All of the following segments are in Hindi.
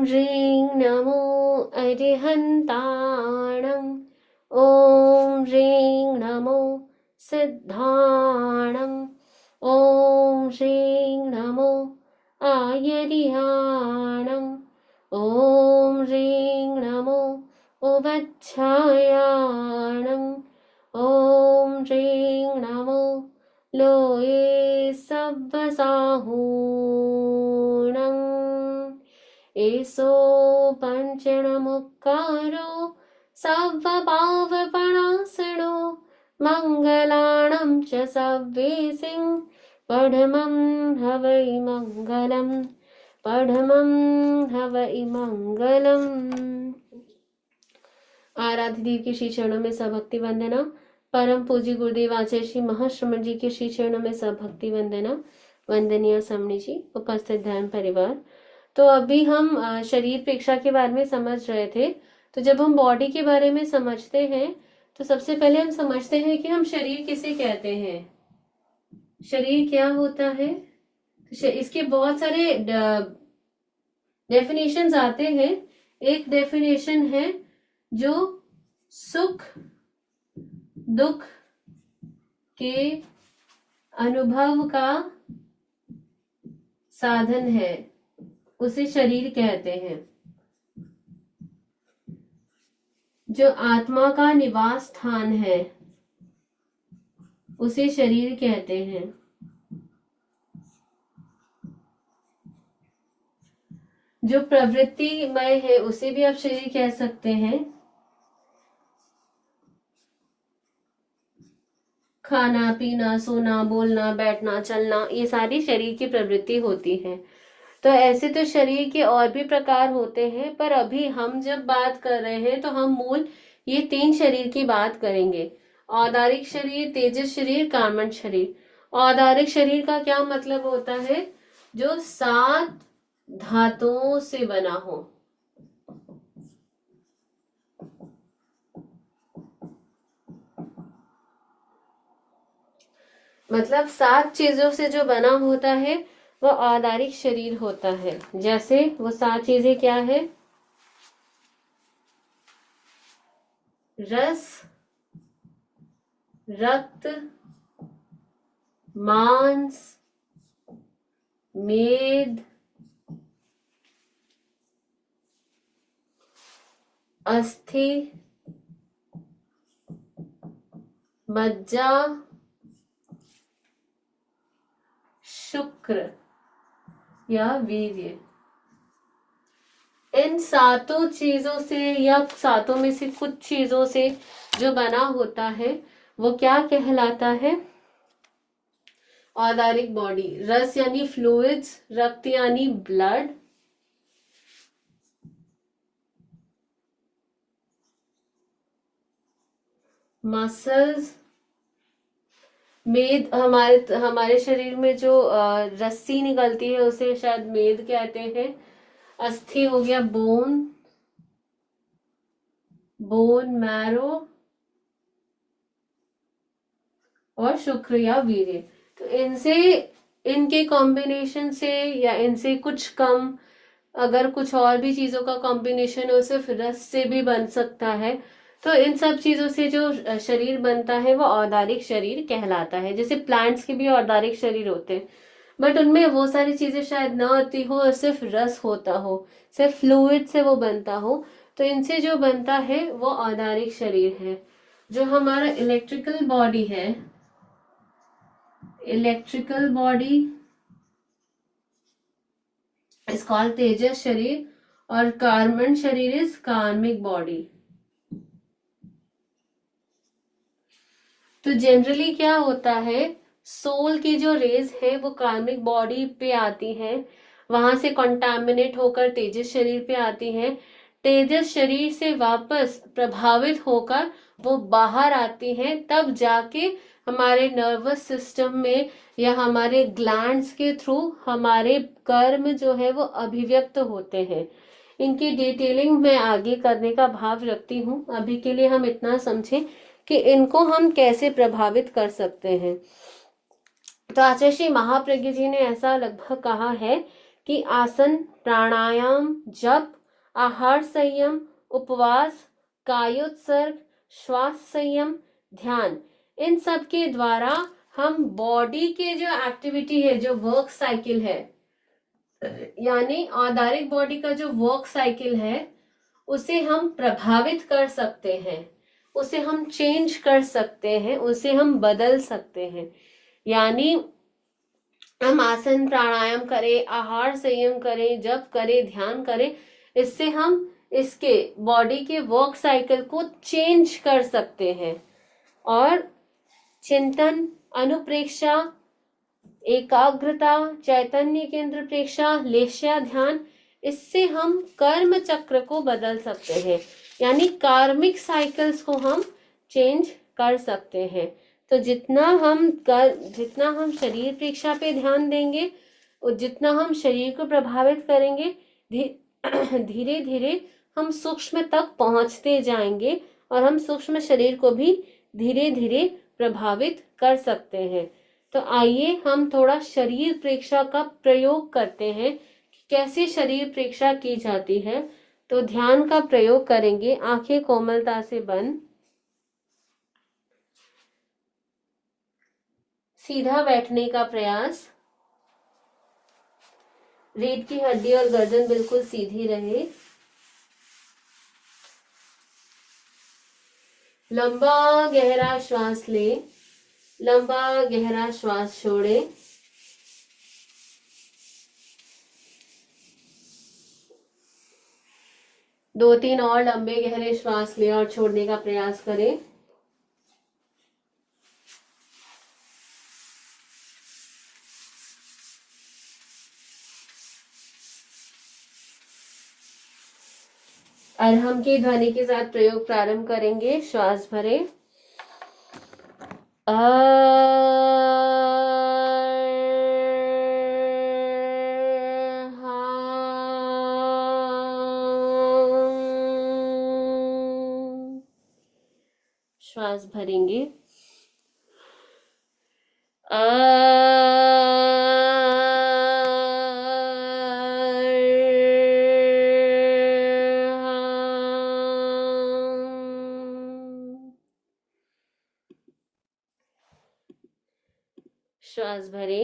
ह्रीं नमो अरिहन्ताणम्। ॐ ह्रीं नमो सिद्धाणम्। ॐ ह्रीं नमो आयर्याणम्। ॐ ह्रीं नमो उवच्छायाणम्। ॐ ह्रीं नमो लोये सव्वसाहूणम्। एषो पञ्चणमुक्कारो सव्वपावपणासनो मङ्गलाणं च सव्वेसिं पढमं हवै मङ्गलम्। पढमं हवै मंगलम। आराध्य देव के श्री चरणों में सभक्ति वंदना। परम पूज्य गुरुदेव आचार्य श्री महाश्रमण जी के श्री चरणों में सभक्ति वंदना। वंदनीय समणी जी, उपस्थित ध्यान परिवार। तो अभी हम शरीर प्रेक्षा के बारे में समझ रहे थे। तो जब हम बॉडी के बारे में समझते हैं तो सबसे पहले हम समझते हैं कि हम शरीर किसे कहते हैं, शरीर क्या होता है। इसके बहुत सारे डेफिनेशंस आते हैं। एक डेफिनेशन है जो सुख दुख के अनुभव का साधन है, उसे शरीर कहते हैं। जो आत्मा का निवास स्थान है उसे शरीर कहते हैं। जो प्रवृत्तिमय है उसे भी आप शरीर कह सकते हैं। खाना पीना सोना बोलना बैठना चलना, ये सारी शरीर की प्रवृत्ति होती है। तो ऐसे तो शरीर के और भी प्रकार होते हैं, पर अभी हम जब बात कर रहे हैं तो हम मूल ये 3 शरीर की बात करेंगे। औदारिक शरीर, तेजस शरीर, कार्मण शरीर। औदारिक शरीर का क्या मतलब होता है? जो 7 धातुओं से बना हो। मतलब 7 चीजों से जो बना होता है वह औदारिक शरीर होता है। जैसे वो 7 चीजें क्या है? रस, रक्त, मांस, मेद, अस्थि, मज्जा, शुक्र या वीर्य। इन 7 चीजों से या 7 में से कुछ चीजों से जो बना होता है वो क्या कहलाता है? औदारिक बॉडी। रस यानी फ्लूइड्स, रक्त यानी ब्लड, मसल्स, मेद, हमारे शरीर में जो रस्सी निकलती है उसे शायद मेद कहते हैं। अस्थि हो गया बोन, बोन मैरो, और शुक्र या वीर्य। तो इनसे, इनके कॉम्बिनेशन से या इनसे कुछ कम अगर कुछ और भी चीजों का कॉम्बिनेशन हो, सिर्फ रस से भी बन सकता है। तो इन सब चीजों से जो शरीर बनता है वो औदारिक शरीर कहलाता है। जैसे प्लांट्स के भी औदारिक शरीर होते हैं, बट उनमें वो सारी चीजें शायद न आती हो और सिर्फ रस होता हो, सिर्फ फ्लूइड से वो बनता हो। तो इनसे जो बनता है वो औदारिक शरीर है। जो हमारा इलेक्ट्रिकल बॉडी है, इलेक्ट्रिकल बॉडी इज कॉल्ड तेजस शरीर, और कार्बन शरीर इज कार्मिक बॉडी। तो जनरली क्या होता है, सोल की जो रेज है वो कार्मिक बॉडी पे आती है, वहां से कंटामिनेट होकर तेजस शरीर पे आती है। तेजस शरीर से वापस प्रभावित होकर वो बाहर आती है, तब जाके हमारे नर्वस सिस्टम में या हमारे ग्लैंड्स के थ्रू हमारे कर्म जो है वो अभिव्यक्त होते हैं। इनकी डिटेलिंग मैं आगे करने का भाव रखती हूँ। अभी के लिए हम इतना समझें कि इनको हम कैसे प्रभावित कर सकते हैं। तो आचार्य श्री महाप्रज्ञ जी ने ऐसा लगभग कहा है कि आसन, प्राणायाम, जप, आहार संयम, उपवास, कायोत्सर्ग, श्वास संयम, ध्यान, इन सब के द्वारा हम बॉडी के जो एक्टिविटी है, जो वर्क साइकिल है, यानी औदारिक बॉडी का जो वर्क साइकिल है, उसे हम प्रभावित कर सकते हैं, उसे हम चेंज कर सकते हैं, उसे हम बदल सकते हैं। यानी हम आसन प्राणायाम करें, आहार संयम करें, जप करें, ध्यान करें, इससे हम इसके बॉडी के वर्क साइकिल को चेंज कर सकते हैं। और चिंतन, अनुप्रेक्षा, एकाग्रता, चैतन्य केंद्र प्रेक्षा, लेश्या ध्यान, इससे हम कर्म चक्र को बदल सकते हैं, यानी कार्मिक साइकिल्स को हम चेंज कर सकते हैं। तो जितना हम शरीर प्रेक्षा पे ध्यान देंगे और जितना हम शरीर को प्रभावित करेंगे, धीरे धीरे हम सूक्ष्म तक पहुंचते जाएंगे और हम सूक्ष्म शरीर को भी धीरे धीरे प्रभावित कर सकते हैं। तो आइए हम थोड़ा शरीर प्रेक्षा का प्रयोग करते हैं कि कैसे शरीर प्रेक्षा की जाती है। तो ध्यान का प्रयोग करेंगे, आंखें कोमलता से बंद, सीधा बैठने का प्रयास, रीढ़ की हड्डी और गर्दन बिल्कुल सीधी रहे, लंबा गहरा श्वास ले, लंबा गहरा श्वास छोड़े, दो तीन और लंबे गहरे श्वास ले और छोड़ने का प्रयास करें। अर्हम की ध्वनि के साथ प्रयोग प्रारंभ करेंगे। श्वास भरे, श्वास भरेंगे, श्वास भरे,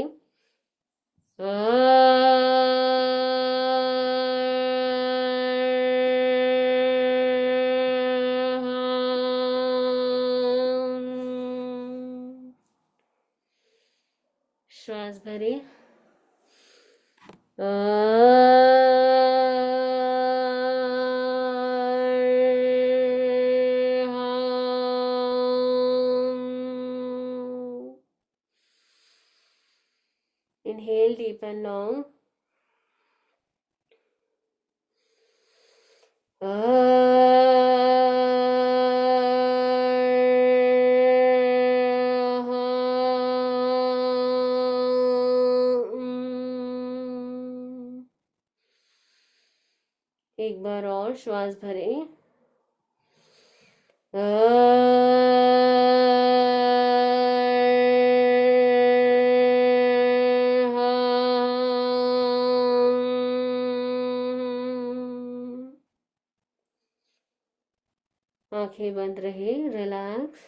श्वास भरे, inhale deep and long, एक बार और श्वास भरें, आंखें बंद रहे, रिलैक्स।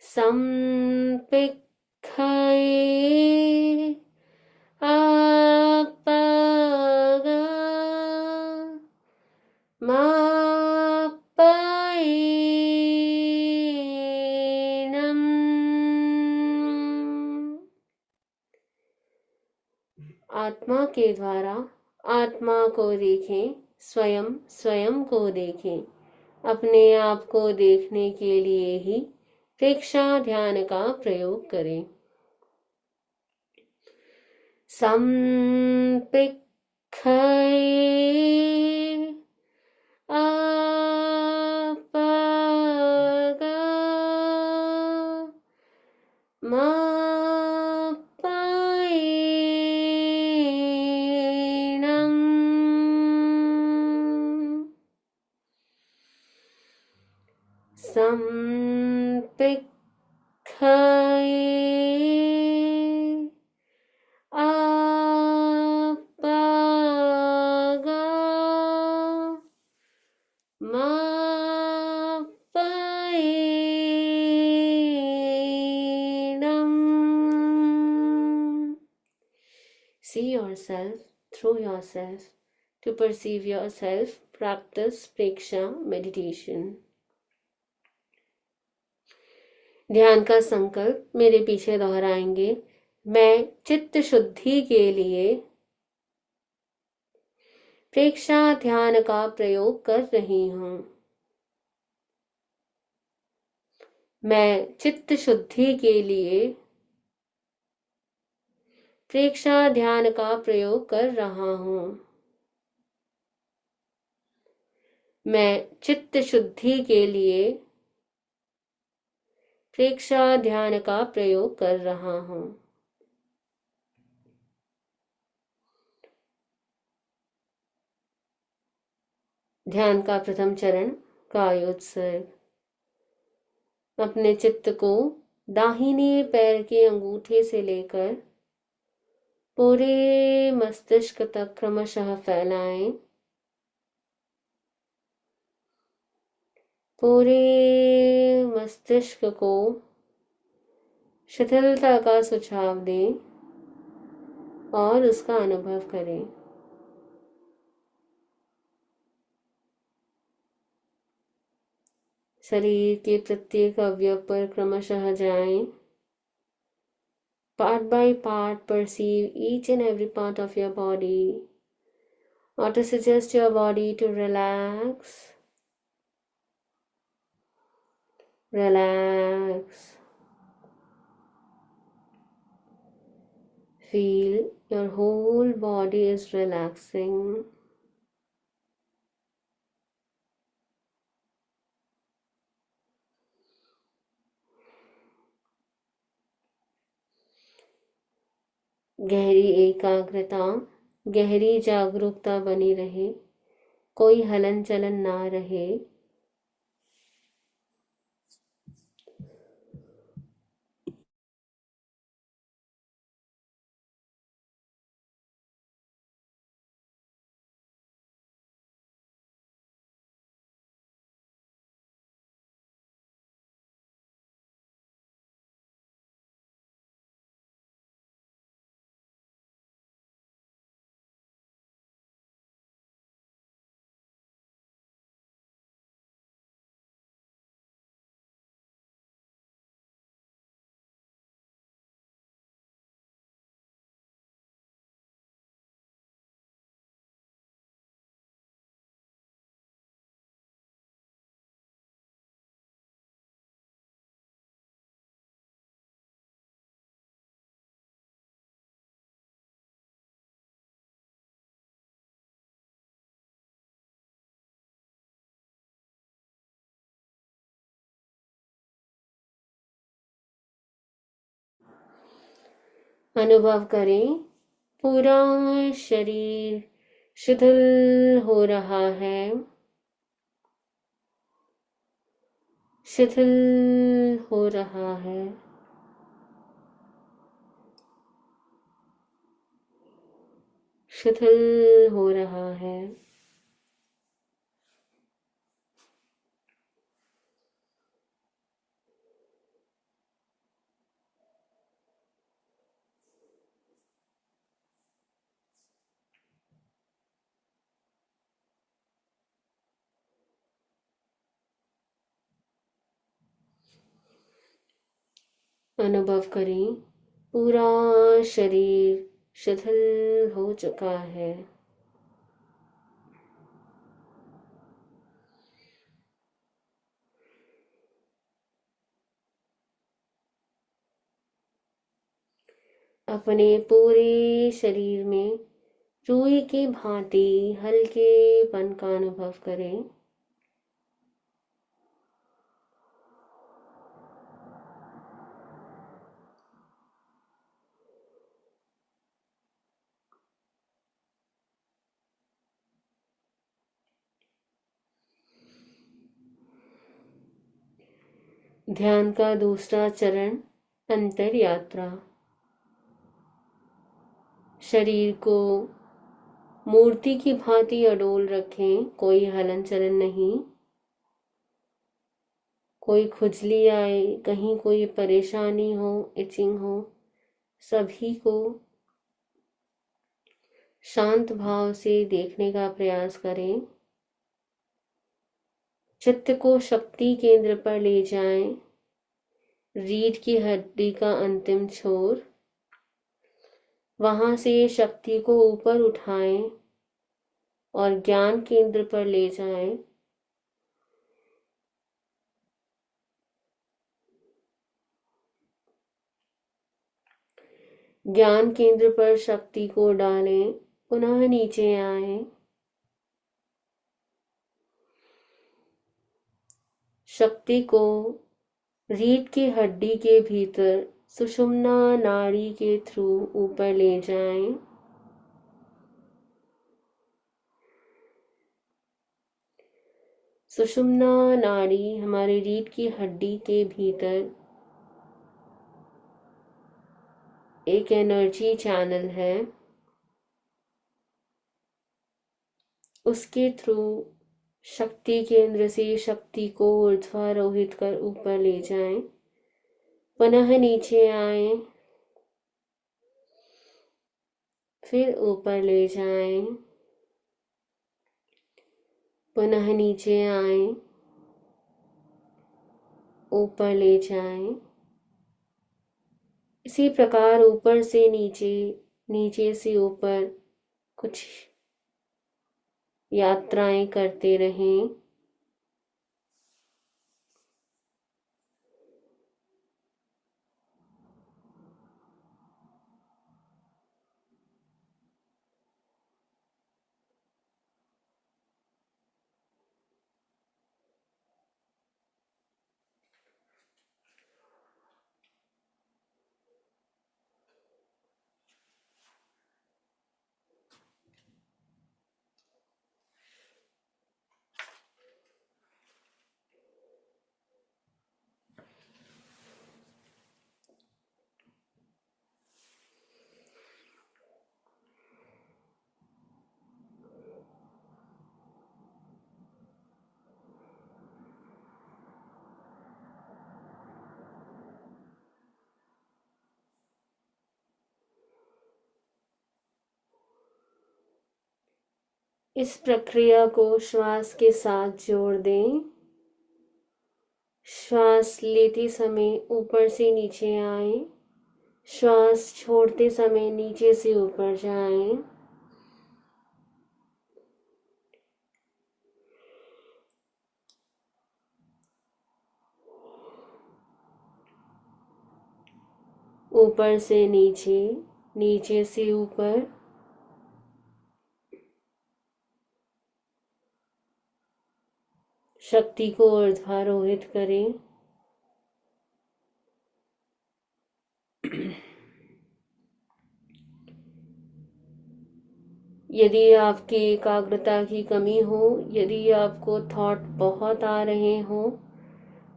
संपिखाए आपगा मापायेनम। आत्मा के द्वारा आत्मा को देखें, स्वयं स्वयं को देखें। अपने आप को देखने के लिए ही प्रेक्षा ध्यान का प्रयोग करें। संपिखाए आपगा मापायेनम। संपिखाए See yourself through yourself. To perceive yourself, practice preksha meditation. ध्यान का संकल्प मेरे पीछे दोहराएंगे। मैं चित्त शुद्धि के लिए प्रेक्षा ध्यान का प्रयोग कर रही हूं। मैं चित्त शुद्धि के लिए प्रेक्षा ध्यान का प्रयोग कर रहा हूं। मैं चित्त शुद्धि के लिए प्रेक्षा ध्यान का प्रयोग कर रहा हूं। ध्यान का प्रथम चरण कायोत्सर्ग। अपने चित्त को दाहिने पैर के अंगूठे से लेकर पूरे मस्तिष्क तक क्रमशः फैलाएं। पूरे मस्तिष्क को शिथिलता का सुझाव दें और उसका अनुभव करें। शरीर के प्रत्येक अवयव पर क्रमशः जाएं। Part by part, perceive each and every part of your body. Or to suggest your body to relax. Relax. Feel your whole body is relaxing. गहरी एकाग्रता, गहरी जागरूकता बनी रहे, कोई हलन चलन ना रहे। अनुभव करें, पूरा शरीर शिथिल हो रहा है, शिथिल हो रहा है। शिथिल हो रहा है। अनुभव करें, पूरा शरीर शिथिल हो चुका है। अपने पूरे शरीर में रुई की भांति हल्केपन का अनुभव करें। ध्यान का दूसरा चरण अंतर यात्रा। शरीर को मूर्ति की भांति अडोल रखें, कोई हलन चलन नहीं। कोई खुजली आए, कहीं कोई परेशानी हो, इचिंग हो, सभी को शांत भाव से देखने का प्रयास करें। चित्त को शक्ति केंद्र पर ले जाएं, रीढ़ की हड्डी का अंतिम छोर। वहां से शक्ति को ऊपर उठाएं और ज्ञान केंद्र पर ले जाएं। ज्ञान केंद्र पर शक्ति को डालें, पुनः नीचे आएं। शक्ति को रीढ़ की हड्डी के भीतर सुषुम्ना नाड़ी के थ्रू ऊपर ले जाएं। सुषुम्ना नाड़ी हमारी रीढ़ की हड्डी के भीतर एक एनर्जी चैनल है। उसके थ्रू शक्ति केंद्र से शक्ति को ऊर्ध्वारोहित कर ऊपर ले जाएं, पुनः नीचे आएं, फिर ऊपर ले जाएं, पुनः नीचे आएं, ऊपर ले जाएं। इसी प्रकार ऊपर से नीचे, नीचे से ऊपर कुछ यात्राएं करते रहें। इस प्रक्रिया को श्वास के साथ जोड़ दें। श्वास लेते समय ऊपर से नीचे आए, श्वास छोड़ते समय नीचे से ऊपर जाएं। ऊपर से नीचे, नीचे से ऊपर। शक्ति को ऊर्ध्वारोहित करें। यदि आपकी एकाग्रता की कमी हो, यदि आपको थॉट बहुत आ रहे हो,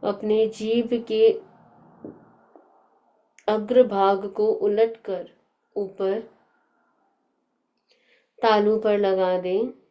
अपने जीभ के अग्रभाग को उलटकर ऊपर तालू पर लगा दें।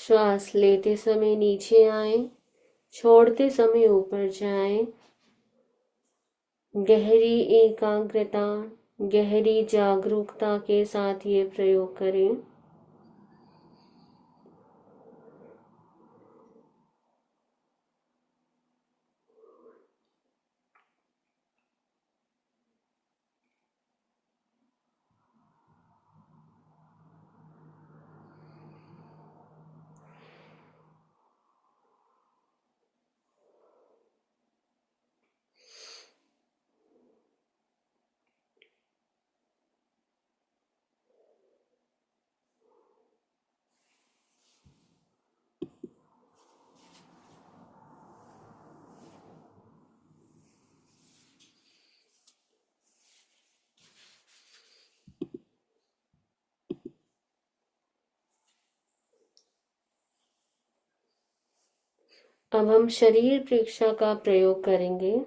श्वास लेते समय नीचे आए, छोड़ते समय ऊपर जाएं। गहरी एकाग्रता, गहरी जागरूकता के साथ ये प्रयोग करें। अब हम शरीर प्रेक्षा का प्रयोग करेंगे।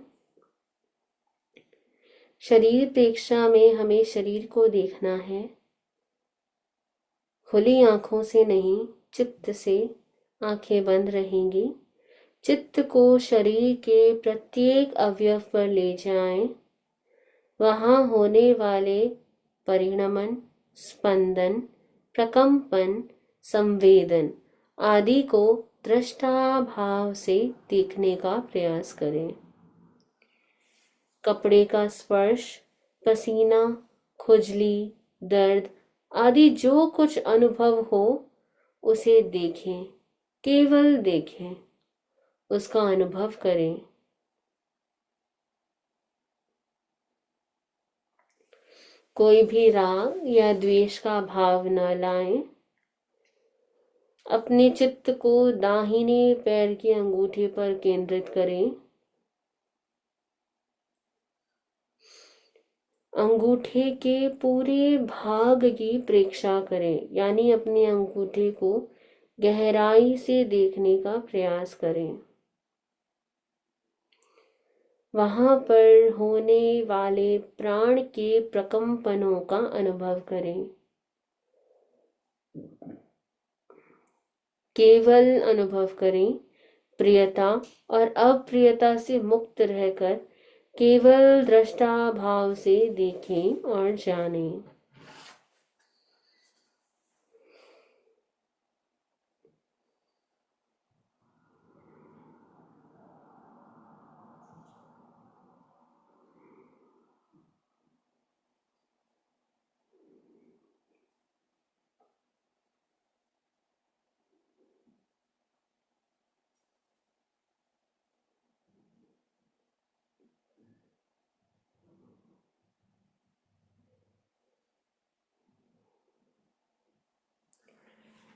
शरीर प्रेक्षा में हमें शरीर को देखना है, खुली आंखों से नहीं, चित्त से। आंखें बंद रहेंगी। चित्त को शरीर के प्रत्येक अवयव पर ले जाएं। वहां होने वाले परिणमन, स्पंदन, प्रकंपन, संवेदन आदि को दृष्टा भाव से देखने का प्रयास करें। कपड़े का स्पर्श, पसीना, खुजली, दर्द आदि जो कुछ अनुभव हो उसे देखें, केवल देखें, उसका अनुभव करें। कोई भी राग या द्वेष का भाव न लाएं। अपने चित्त को दाहिने पैर के अंगूठे पर केंद्रित करें। अंगूठे के पूरे भाग की प्रेक्षा करें, यानी अपने अंगूठे को गहराई से देखने का प्रयास करें। वहां पर होने वाले प्राण के प्रकंपनों का अनुभव करें। केवल अनुभव करें। प्रियता और अप्रियता से मुक्त रहकर केवल दृष्टा भाव से देखें और जानें।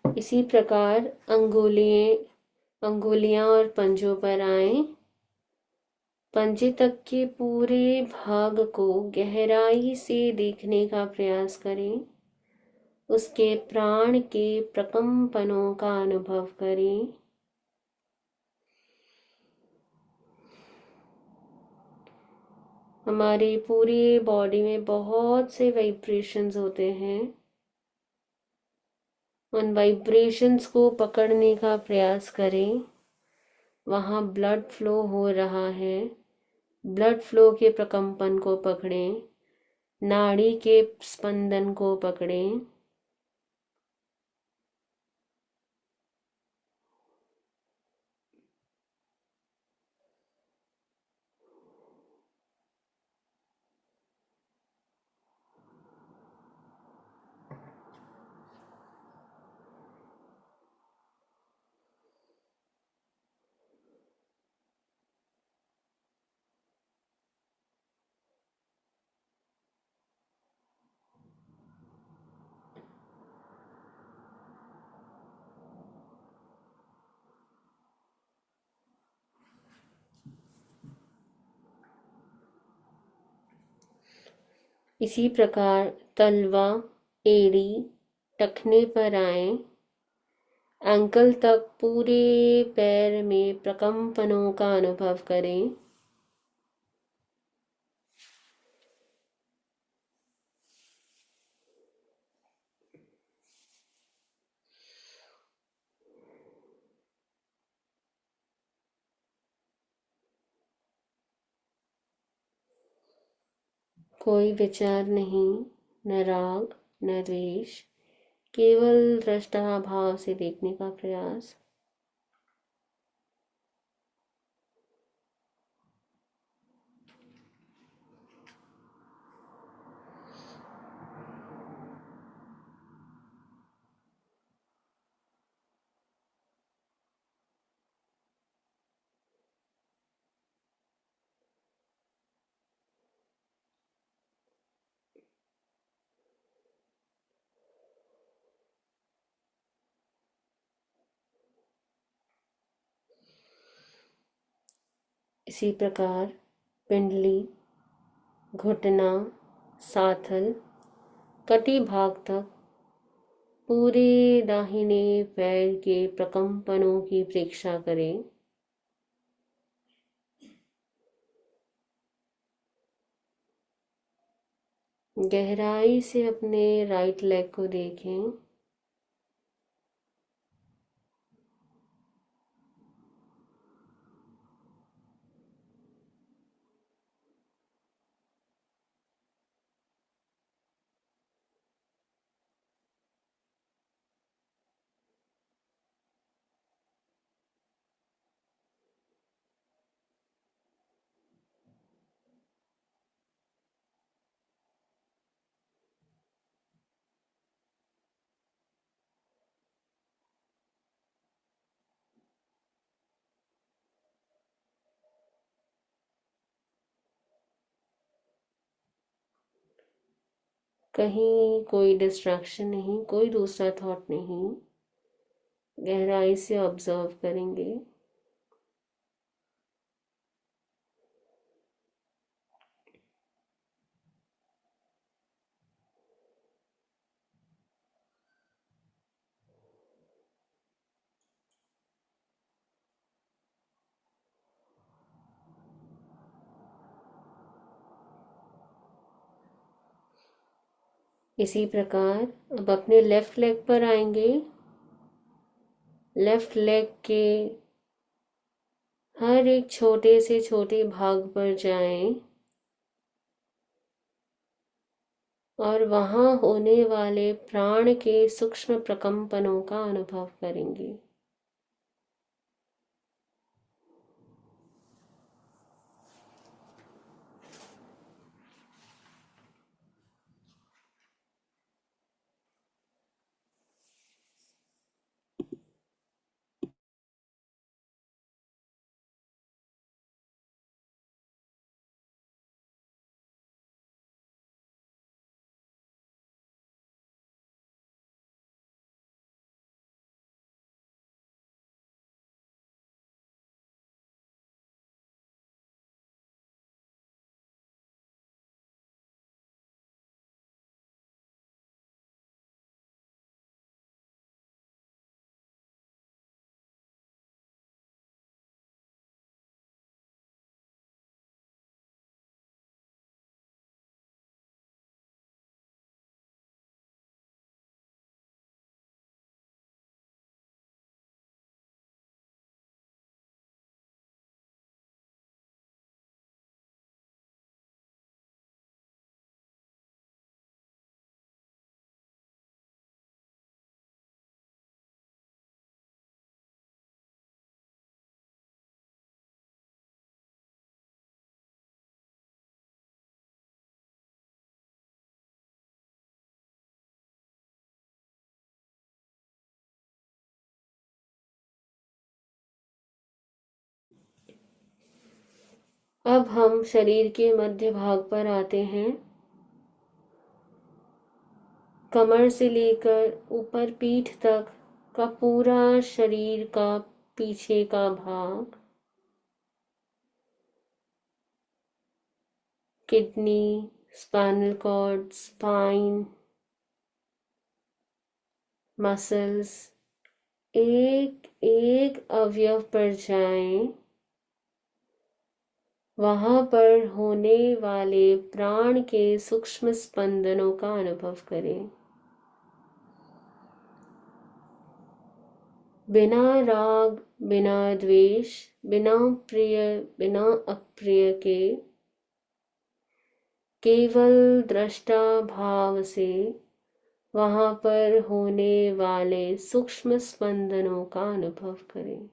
इसी प्रकार अंगुलियां और पंजों पर आए। पंजे तक के पूरे भाग को गहराई से देखने का प्रयास करें। उसके प्राण के प्रकंपनों का अनुभव करें। हमारी पूरी बॉडी में बहुत से वाइब्रेशंस होते हैं। उन वाइब्रेशंस को पकड़ने का प्रयास करें। वहाँ ब्लड फ्लो हो रहा है, ब्लड फ्लो के प्रकंपन को पकड़ें, नाड़ी के स्पंदन को पकड़ें। इसी प्रकार तलवा, एड़ी, टखने पर आए। एंकल तक पूरे पैर में प्रकंपनों का अनुभव करें। कोई विचार नहीं, न राग न द्वेष, केवल दृष्टा भाव से देखने का प्रयास। इसी प्रकार पिंडली, घुटना, साथल, कटी भाग तक पूरे दाहिने पैर के प्रकंपनों की प्रेक्षा करें। गहराई से अपने राइट लेग को देखें। कहीं कोई डिस्ट्रैक्शन नहीं, कोई दूसरा थॉट नहीं। गहराई से ऑब्जर्व करेंगे। इसी प्रकार अब अपने लेफ्ट लेग पर आएंगे। लेफ्ट लेग के हर एक छोटे से छोटे भाग पर जाएं और वहां होने वाले प्राण के सूक्ष्म प्रकंपनों का अनुभव करेंगे। अब हम शरीर के मध्य भाग पर आते हैं। कमर से लेकर ऊपर पीठ तक का पूरा शरीर का पीछे का भाग, kidney, spinal cord, spine, muscles, एक एक अवयव पर जाएं। वहां पर होने वाले प्राण के सूक्ष्म स्पंदनों का अनुभव करें। बिना राग, बिना द्वेष, बिना प्रिय, बिना अप्रिय के केवल दृष्टा भाव से वहां पर होने वाले सूक्ष्म स्पंदनों का अनुभव करें।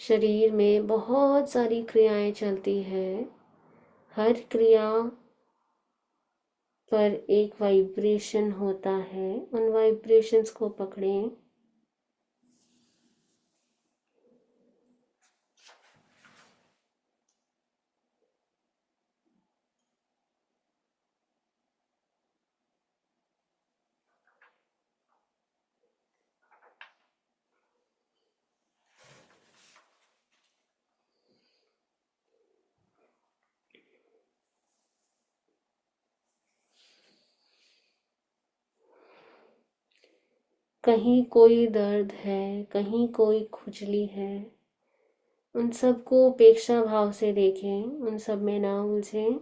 शरीर में बहुत सारी क्रियाएं चलती हैं। हर क्रिया पर एक वाइब्रेशन होता है, उन वाइब्रेशंस को पकड़ें। कहीं कोई दर्द है, कहीं कोई खुजली है, उन सबको उपेक्षा भाव से देखें, उन सब में ना उलझें।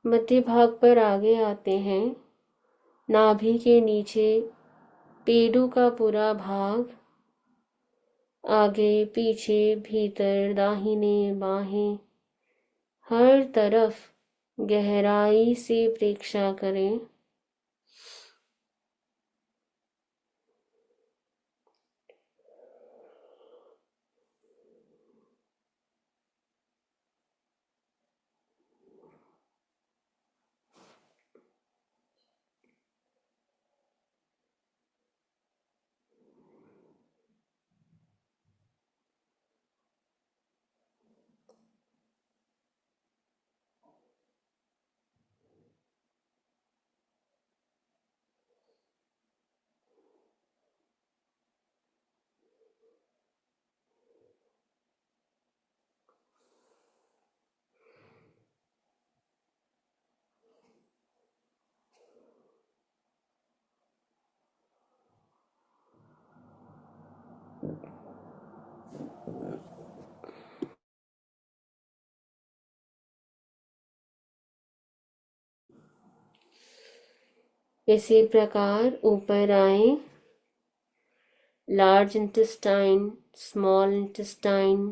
मध्य भाग पर आगे आते हैं। नाभि के नीचे पेडू का पूरा भाग, आगे पीछे भीतर दाहिने बाहें, हर तरफ गहराई से प्रेक्षा करें। इसी प्रकार ऊपर आए। Large intestine, small intestine,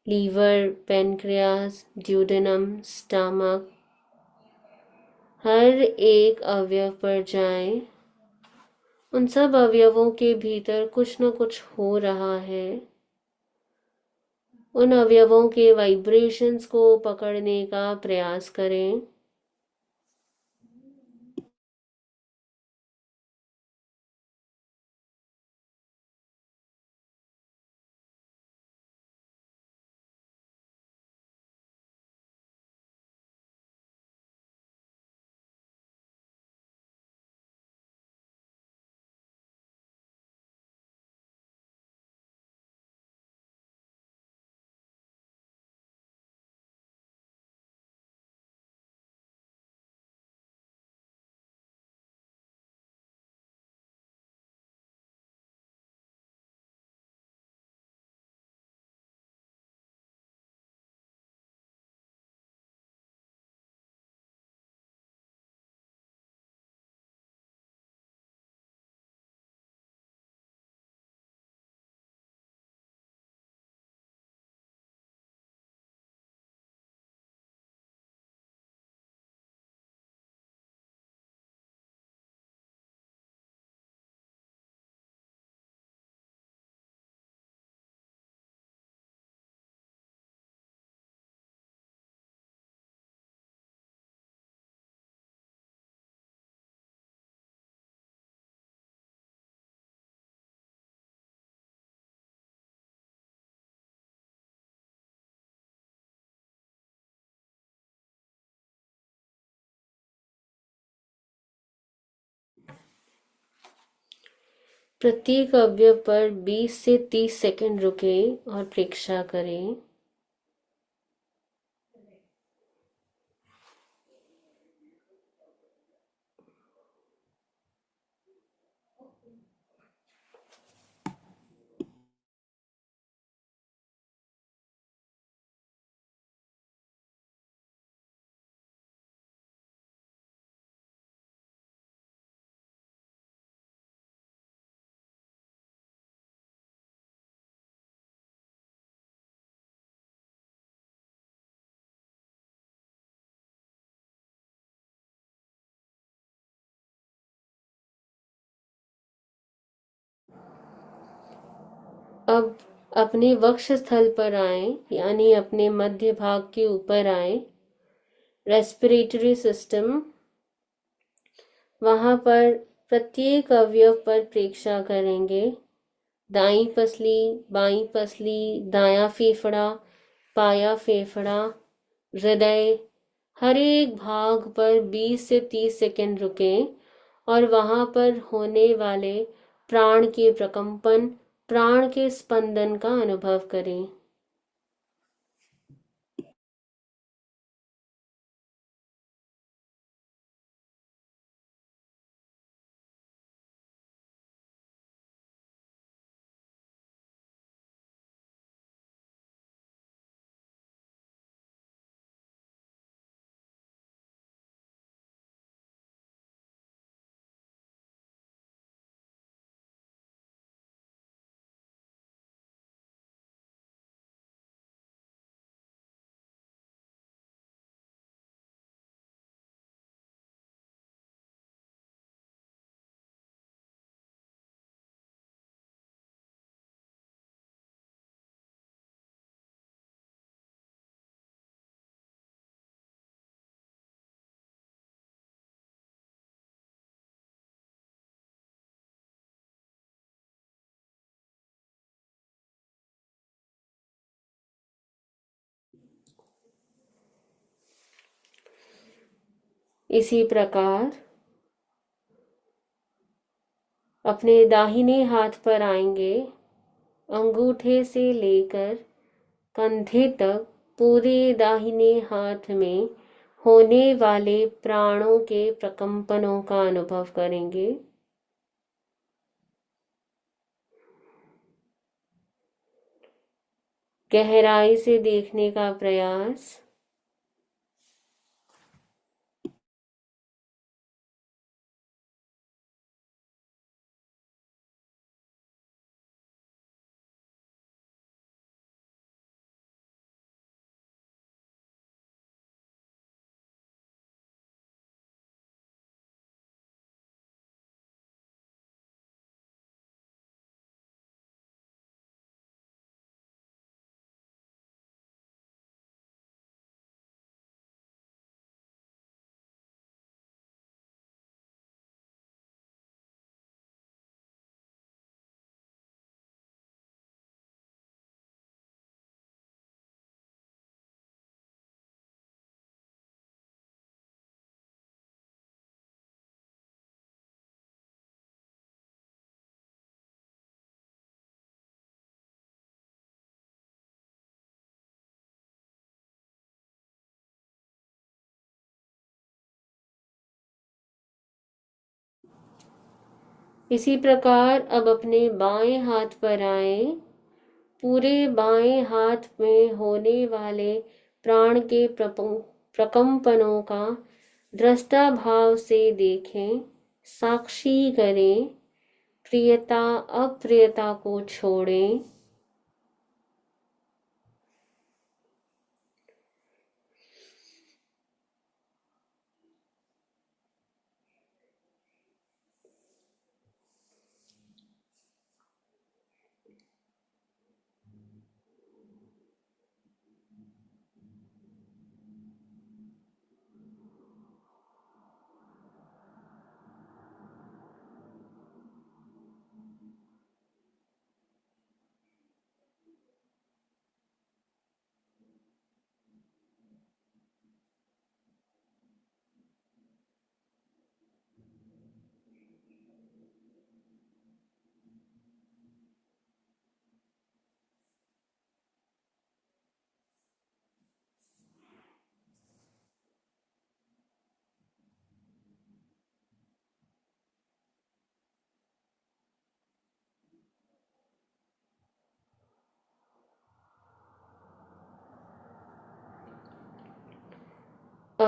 liver, pancreas, duodenum, stomach, हर एक अवयव पर जाएं। उन सब अवयवों के भीतर कुछ न कुछ हो रहा है। उन अवयवों के वाइब्रेशंस को पकड़ने का प्रयास करें। प्रत्येक अवयव पर 20 से 30 सेकंड रुकें और प्रेक्षा करें। अब अपने वक्ष स्थल पर आएं, यानी अपने मध्य भाग के ऊपर आएं। रेस्पिरेटरी सिस्टम, वहां पर प्रत्येक अवयव पर प्रेक्षा करेंगे। दाई पसली, बाई पसली, दायां फेफड़ा, बायां फेफड़ा, हृदय, हर एक भाग पर 20 से 30 सेकंड रुकें और वहां पर होने वाले प्राण के प्रकंपन, प्राण के स्पंदन का अनुभव करें। इसी प्रकार अपने दाहिने हाथ पर आएंगे। अंगूठे से लेकर कंधे तक पूरे दाहिने हाथ में होने वाले प्राणों के प्रकंपनों का अनुभव करेंगे। गहराई से देखने का प्रयास। इसी प्रकार अब अपने बाएं हाथ पर आए। पूरे बाएं हाथ में होने वाले प्राण के प्रकंपनों का दृष्टा भाव से देखें, साक्षी करें, प्रियता अप्रियता को छोड़ें।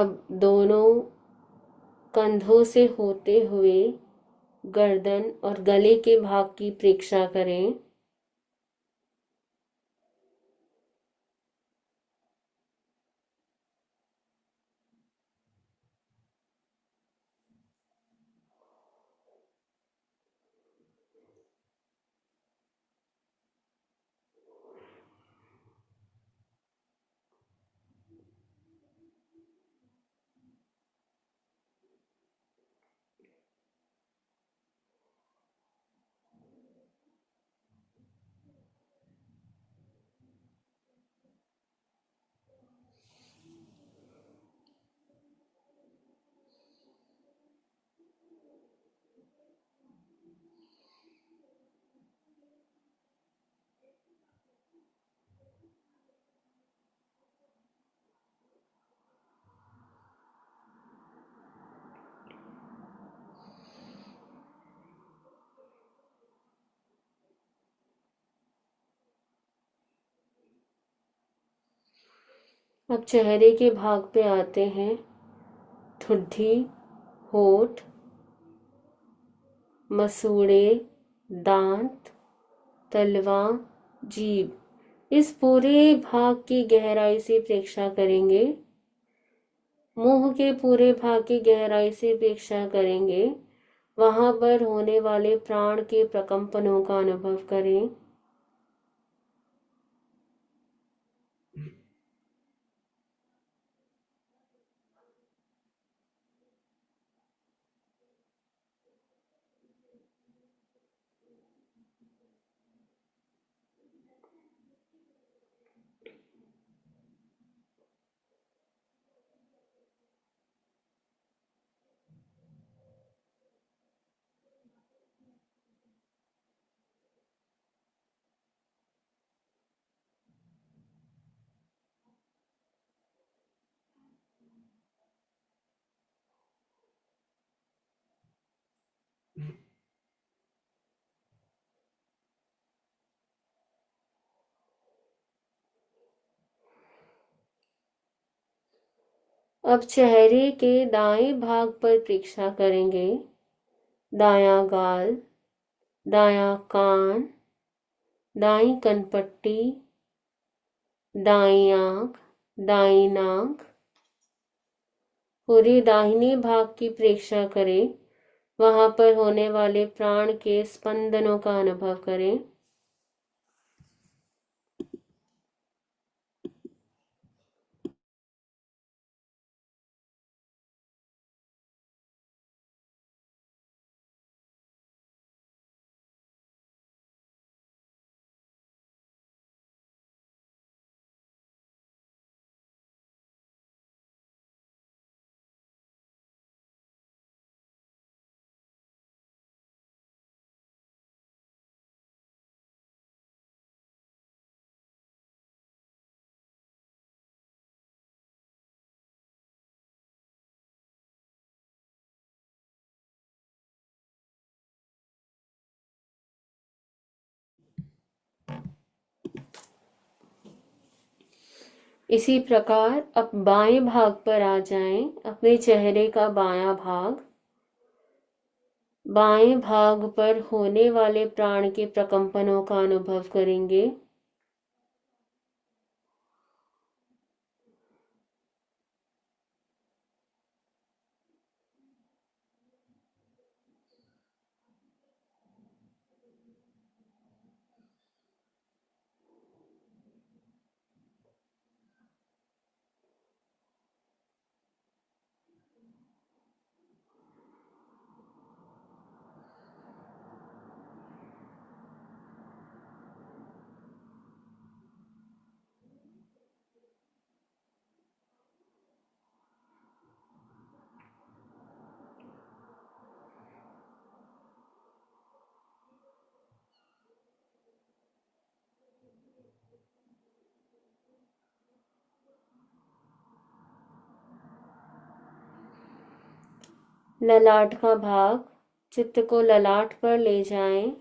अब दोनों कंधों से होते हुए गर्दन और गले के भाग की प्रेक्षा करें। अब चेहरे के भाग पे आते हैं। ठुड्डी, होठ, मसूड़े, दांत, तलवा, जीभ, इस पूरे भाग की गहराई से प्रेक्षा करेंगे। मुंह के पूरे भाग की गहराई से प्रेक्षा करेंगे। वहां पर होने वाले प्राण के प्रकंपनों का अनुभव करें। अब चेहरे के दाएं भाग पर प्रेक्षा करेंगे। दायां गाल, दायां कान, दाईं कनपट्टी, दाईं आंख, दाईं नाक, पूरे दाहिने भाग की प्रेक्षा करें। वहां पर होने वाले प्राण के स्पंदनों का अनुभव करें। इसी प्रकार अब बाएं भाग पर आ जाएं। अपने चेहरे का बायां भाग, बाएं भाग पर होने वाले प्राण के प्रकंपनों का अनुभव करेंगे। ललाट का भाग, चित्त को ललाट पर ले जाएं।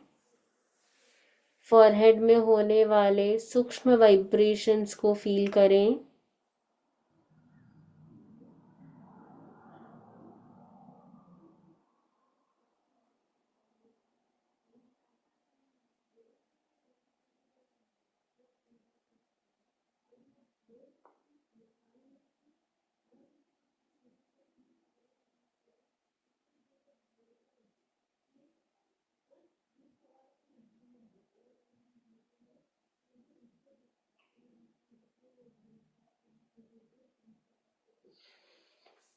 फॉरहेड में होने वाले सूक्ष्म वाइब्रेशंस को फील करें।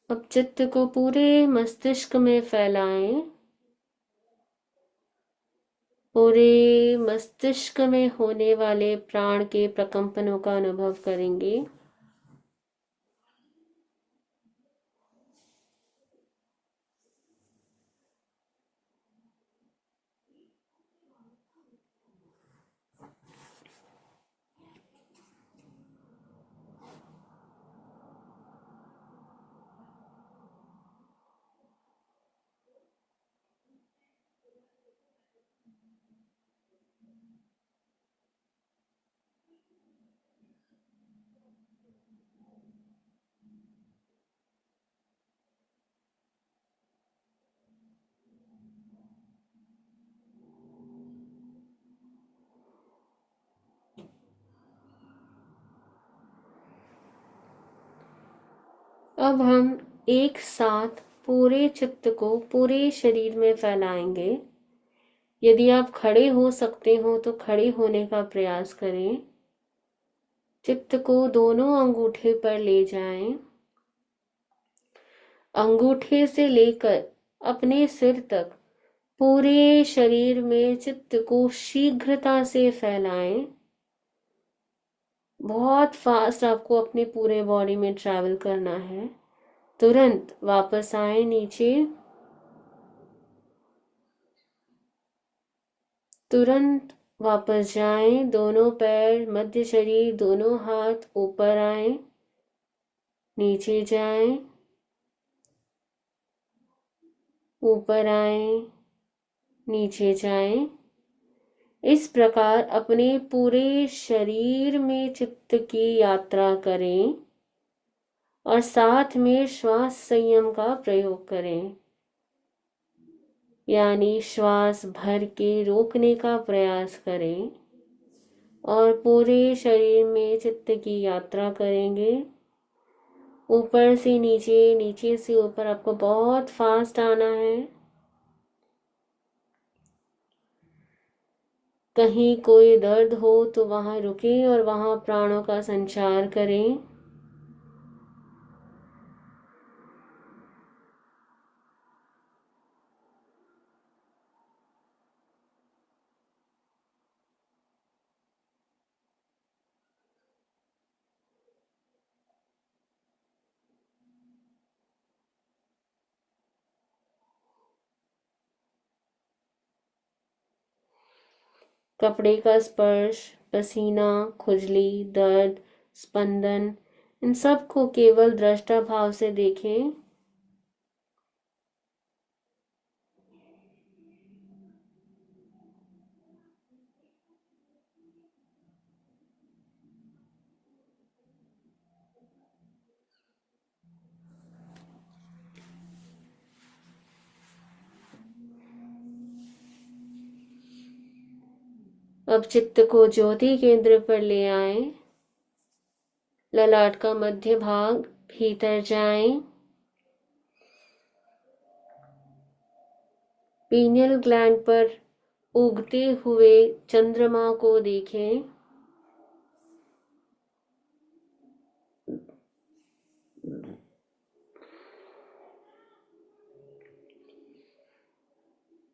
अब चित्त को पूरे मस्तिष्क में फैलाएं। पूरे मस्तिष्क में होने वाले प्राण के प्रकंपनों का अनुभव करेंगे। अब हम एक साथ पूरे चित्त को पूरे शरीर में फैलाएंगे। यदि आप खड़े हो सकते हो तो खड़े होने का प्रयास करें। चित्त को दोनों अंगूठे पर ले जाएं। अंगूठे से लेकर अपने सिर तक पूरे शरीर में चित्त को शीघ्रता से फैलाएं। बहुत फास्ट आपको अपने पूरे बॉडी में ट्रैवल करना है। तुरंत वापस आए नीचे। तुरंत वापस जाएं। दोनों पैर, मध्य शरीर, दोनों हाथ ऊपर आए, नीचे जाएं, ऊपर आए, नीचे जाएं। इस प्रकार अपने पूरे शरीर में चित्त की यात्रा करें और साथ में श्वास संयम का प्रयोग करें। यानी श्वास भर के रोकने का प्रयास करें और पूरे शरीर में चित्त की यात्रा करेंगे। ऊपर से नीचे, नीचे से ऊपर आपको बहुत फास्ट आना है। कहीं कोई दर्द हो तो वहां रुकें और वहां प्राणों का संचार करें। कपड़े का स्पर्श, पसीना, खुजली, दर्द, स्पंदन, इन सब को केवल दृष्टा भाव से देखें। अब चित्त को ज्योति केंद्र पर ले आए। ललाट का मध्य भाग भीतर जाएं। पीनियल ग्लैंड पर उगते हुए चंद्रमा को देखें।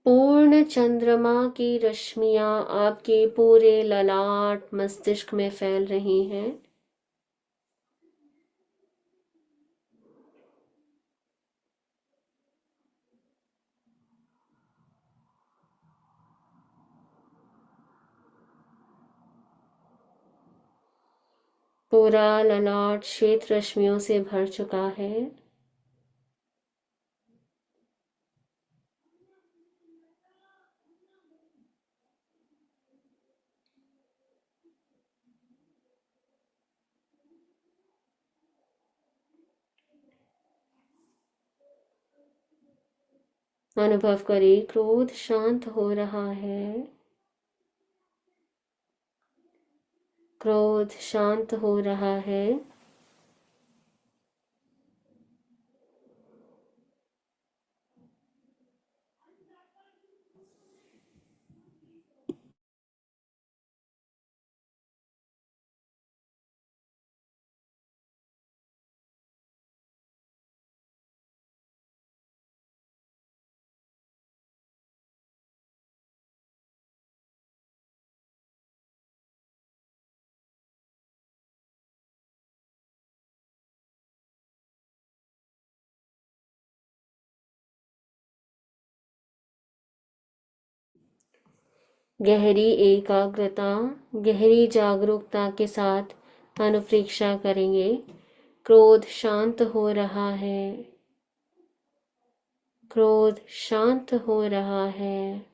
पूर्ण चंद्रमा की रश्मियां आपके पूरे ललाट मस्तिष्क में फैल रही हैं। पूरा ललाट श्वेत रश्मियों से भर चुका है। अनुभव करें, क्रोध शांत हो रहा है। क्रोध शांत हो रहा है। गहरी एकाग्रता, गहरी जागरूकता के साथ अनुप्रेक्षा करेंगे। क्रोध शांत हो रहा है, क्रोध शांत हो रहा है।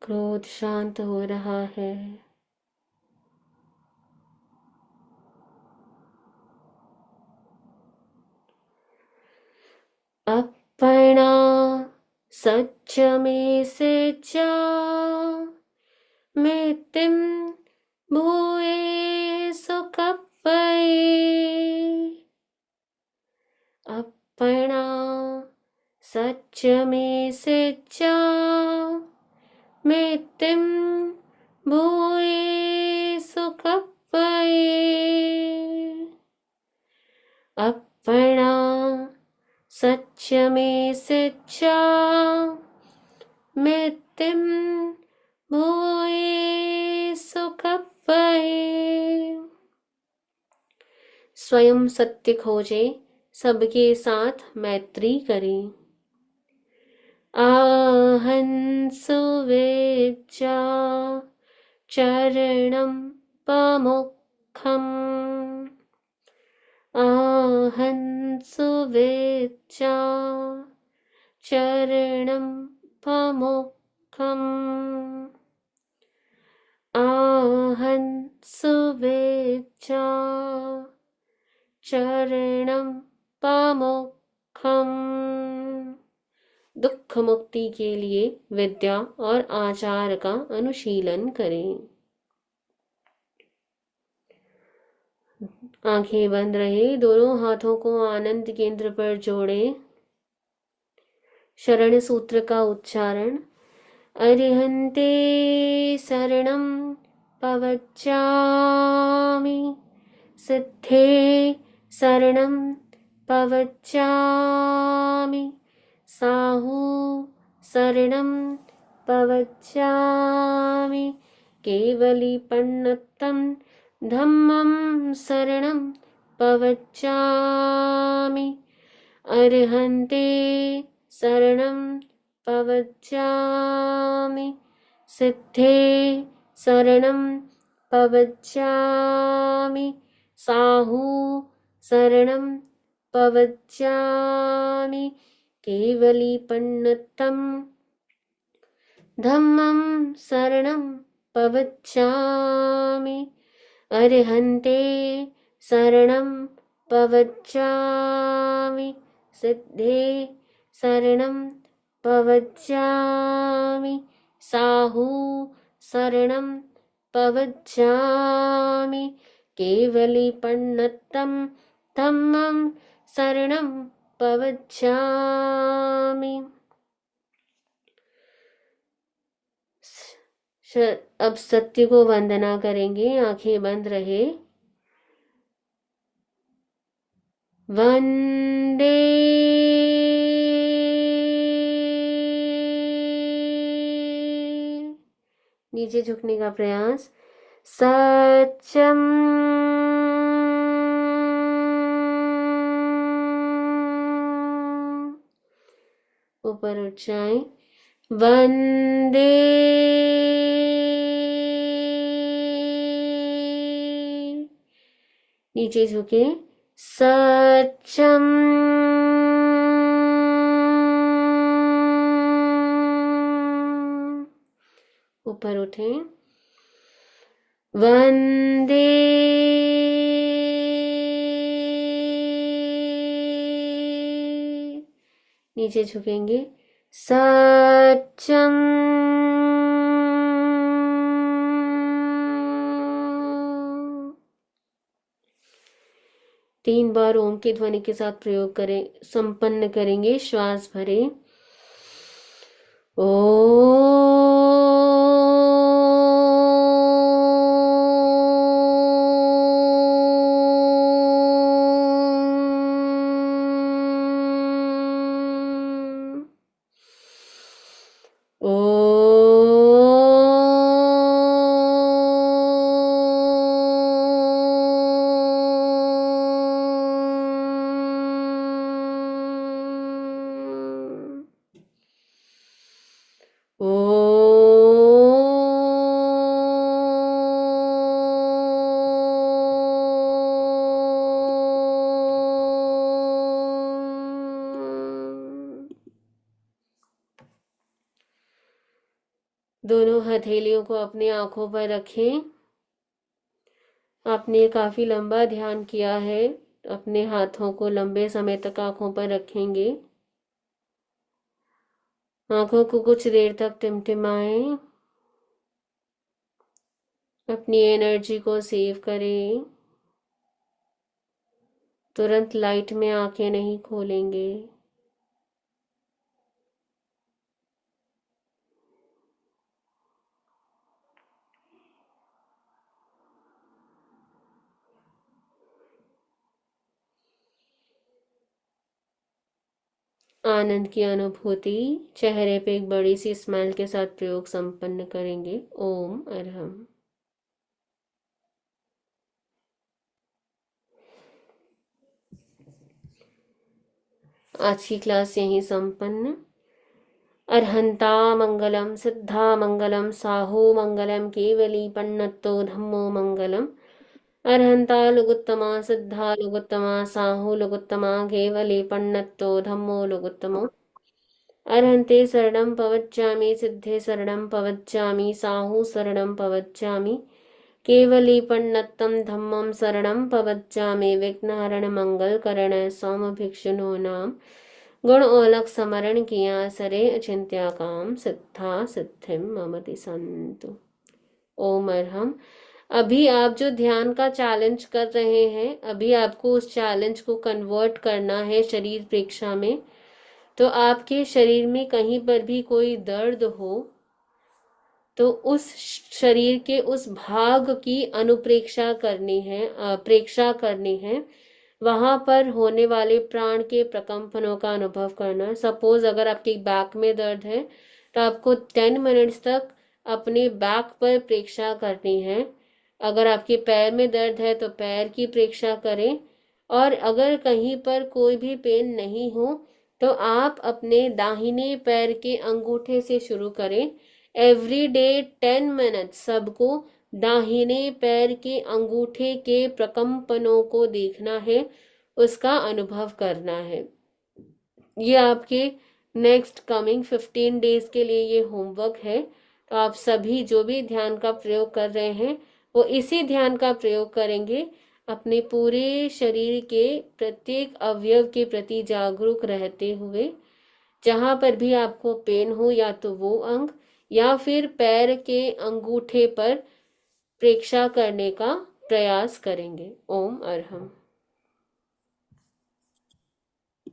क्रोध शांत हो रहा है। अपना सच में से जा मृत्युम भूये सुखपये। अपना सच में से जा मृत्युम भूये सुखपये। अपना सच में सच्चा मृत्युम भूये सुखपये। स्वयं सत्य खोजे, सबके साथ मैत्री करें। आहं सुविज्जा चरणं पमुखम्। आहं सुविज्जा चरणं पमुखम्। आहं सुविज्जा चरणं पमुखम्। दुख मुक्ति के लिए विद्या और आचार का अनुशीलन करें। आंखें बंद रहे, दोनों हाथों को आनंद केंद्र पर जोड़ें। शरण सूत्र का उच्चारण। अरिहन्ते शरणं पवच्चामि। सिद्धे शरणं पवच्चामि। साहू शरणं पवच्चामि। केवलीपन्नतं धम्मं शरणं पवच्चामि। अर्हन्ते शरणं पवच्चामि। सिद्धे शरणं पवच्चामि। साहू शरणं पवच्चामि। केवलीपन्नतं धम्मं शरणं पवच्चामि। अर्हन्ते शरणं पवच्चामि। सिद्धे शरणं पवच्चामि। साहू शरणं पवच्चामि। केवलीपन्नतं धम्मं शरणं पवच्चामि। अब सत्य को वंदना करेंगे, आंखें बंद रहे। वंदे नीचे झुकने का प्रयास। सत्यम ऊपर उठ जाएं। वंदे नीचे झुके। सत्यम ऊपर उठे। वंदे नीचे झुकेंगे। सत्यम 3 बार ओम की ध्वनि के साथ प्रयोग करें, संपन्न करेंगे। श्वास भरें। दोनों हथेलियों को अपनी आंखों पर रखें। आपने काफी लंबा ध्यान किया है, अपने हाथों को लंबे समय तक आंखों पर रखेंगे। आंखों को कुछ देर तक टिमटिमाएं, अपनी एनर्जी को सेव करें। तुरंत लाइट में आंखें नहीं खोलेंगे। आनंद की अनुभूति चेहरे पे एक बड़ी सी स्माइल के साथ प्रयोग संपन्न करेंगे। ओम अरहम। आज की क्लास यहीं संपन्न। अर्हंता मंगलम, सिद्धा मंगलम, साहो मंगलम, केवली पन्नतो धम्मो मंगलम। अर्हंता लुगुत्तमा, सिद्धा लुगुत्तमा, साहो लुगुत्तमा, केवली पन्नतो धम्मो लुगुत्तमो। अर्हन्ते शरणं पवच्चामि, सिद्धे शरणं पवच्चामि, साहु शरणं पवच्चामि, केवली पन्नत्तं धम्मं शरणं पवच्चामि। विघ्नहरण मंगल करण सौम भिक्षुनो नाम, गुण ओलख समरण किया सरे, अचिंत्या काम सिद्धा सिद्धिम ममति संतु। ओम अरहम। अभी आप जो ध्यान का चैलेंज कर रहे हैं, अभी आपको उस चैलेंज को कन्वर्ट करना है शरीर प्रेक्षा में। तो आपके शरीर में कहीं पर भी कोई दर्द हो तो उस शरीर के उस भाग की अनुप्रेक्षा करनी है, प्रेक्षा करनी है। वहां पर होने वाले प्राण के प्रकंपनों का अनुभव करना है। सपोज अगर आपके बैक में दर्द है तो आपको 10 मिनट्स तक अपने बैक पर प्रेक्षा करनी है। अगर आपके पैर में दर्द है तो पैर की प्रेक्षा करें। और अगर कहीं पर कोई भी पेन नहीं हो तो आप अपने दाहिने पैर के अंगूठे से शुरू करें। एवरी डे 10 मिनट्स सबको दाहिने पैर के अंगूठे के प्रकंपनों को देखना है, उसका अनुभव करना है। ये आपके नेक्स्ट कमिंग 15 डेज के लिए ये होमवर्क है। तो आप सभी जो भी ध्यान का प्रयोग कर रहे हैं वो इसी ध्यान का प्रयोग करेंगे। अपने पूरे शरीर के प्रत्येक अवयव के प्रति जागरूक रहते हुए, जहां पर भी आपको पेन हो या तो वो अंग या फिर पैर के अंगूठे पर प्रेक्षा करने का प्रयास करेंगे। ओम अरहम।